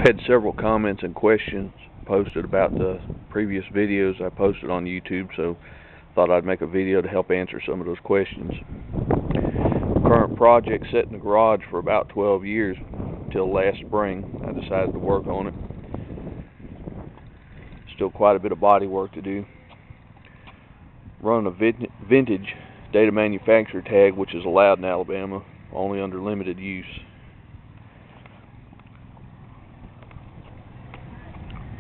Had several comments and questions posted about the previous videos I posted on YouTube, so thought I'd make a video to help answer some of those questions. Current project set in the garage for about 12 years until last spring I decided to work on it. Still quite a bit of body work to do. Running a vintage data manufacturer tag, which is allowed in Alabama, only under limited use.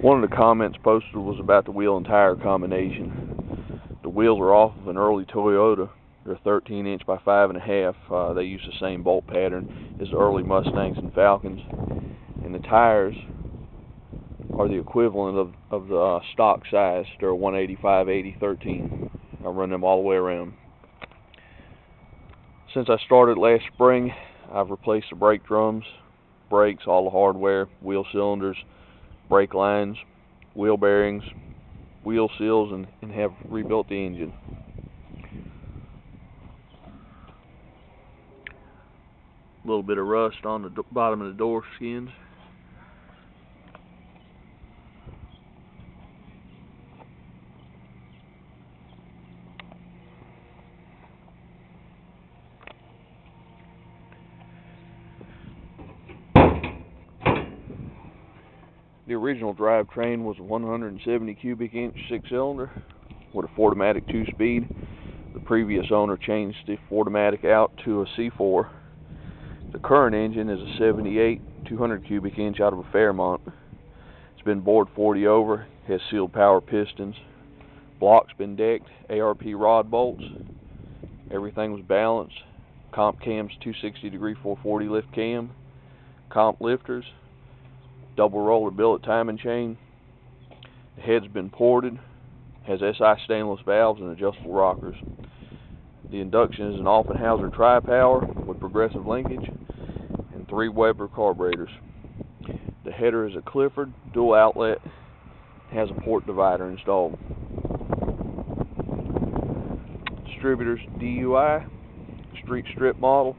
One of the comments posted was about the wheel and tire combination. The wheels are off of an early Toyota. They're 13" by 5.5". They use the same bolt pattern as the early Mustangs and Falcons. And the tires are the equivalent of the stock size. They're 185/80/13. I run them all the way around. Since I started last spring, I've replaced the brake drums, brakes, all the hardware, wheel cylinders, brake lines, wheel bearings, wheel seals, and have rebuilt the engine. A little bit of rust on the bottom of the door skins. The original drivetrain was a 170 cubic inch 6-cylinder with a 4-matic 2-speed. The previous owner changed the 4-matic out to a C4. The current engine is a 78 200 cubic inch out of a Fairmont. It's been bored 40 over, has sealed power pistons, block's been decked, ARP rod bolts, everything was balanced. Comp cam's 260-degree 440 lift cam, comp lifters, double roller billet timing chain. The head's been ported, has SI stainless valves and adjustable rockers. The induction is an Offenhauser tri-power with progressive linkage and 3 Weber carburetors. The header is a Clifford dual outlet, has a port divider installed. Distributor's DUI, street strip model,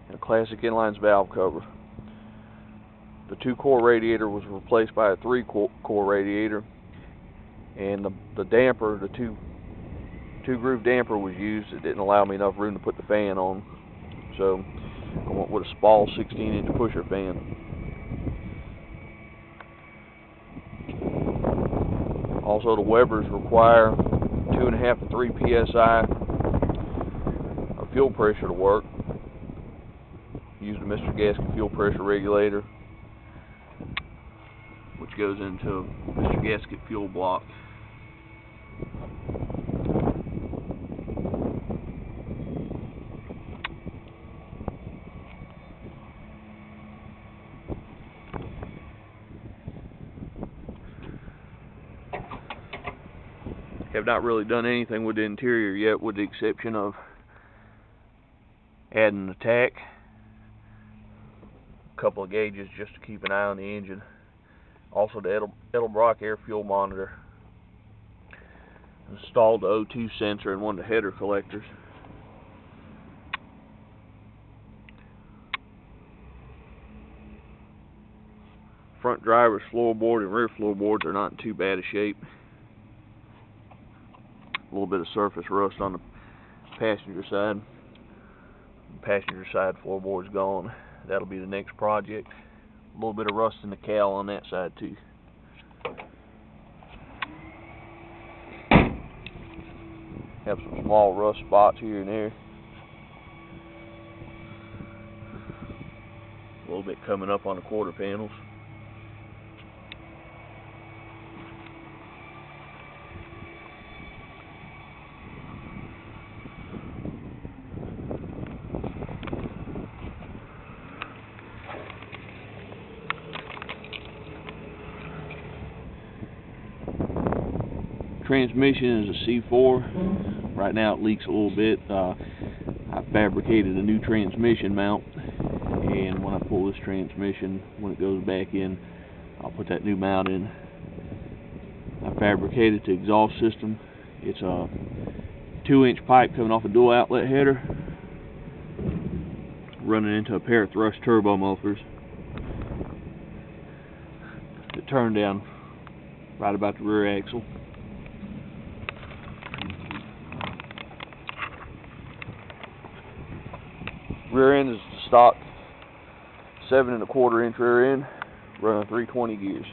and a classic inline valve cover. The 2-core radiator was replaced by a 3-core radiator, and the damper, the two-groove damper was used. It didn't allow me enough room to put the fan on, so I went with a small 16-inch pusher fan. Also, the Webers require 2.5 to 3 psi of fuel pressure to work. Use the Mr. Gasket fuel pressure regulator, which goes into a Mr. Gasket fuel block. Have not really done anything with the interior yet, with the exception of adding the tack, a couple of gauges just to keep an eye on the engine. Also the Edelbrock air fuel monitor. Installed the O2 sensor in one of the header collectors. Front driver's floorboard and rear floorboards are not in too bad a shape. A little bit of surface rust on the passenger side. The passenger side floorboard's gone. That'll be the next project. A little bit of rust in the cowl on that side too. Have some small rust spots here and there. A little bit coming up on the quarter panels. Transmission is a C4. Right now it leaks a little bit. I fabricated a new transmission mount, and when I pull this transmission, when it goes back in, I'll put that new mount in. I fabricated the exhaust system. It's a 2-inch pipe coming off a dual outlet header, running into a pair of thrust turbo mufflers. turn down right about the rear axle. Rear end is the stock 7 1/4 inch rear end, running 320 gears.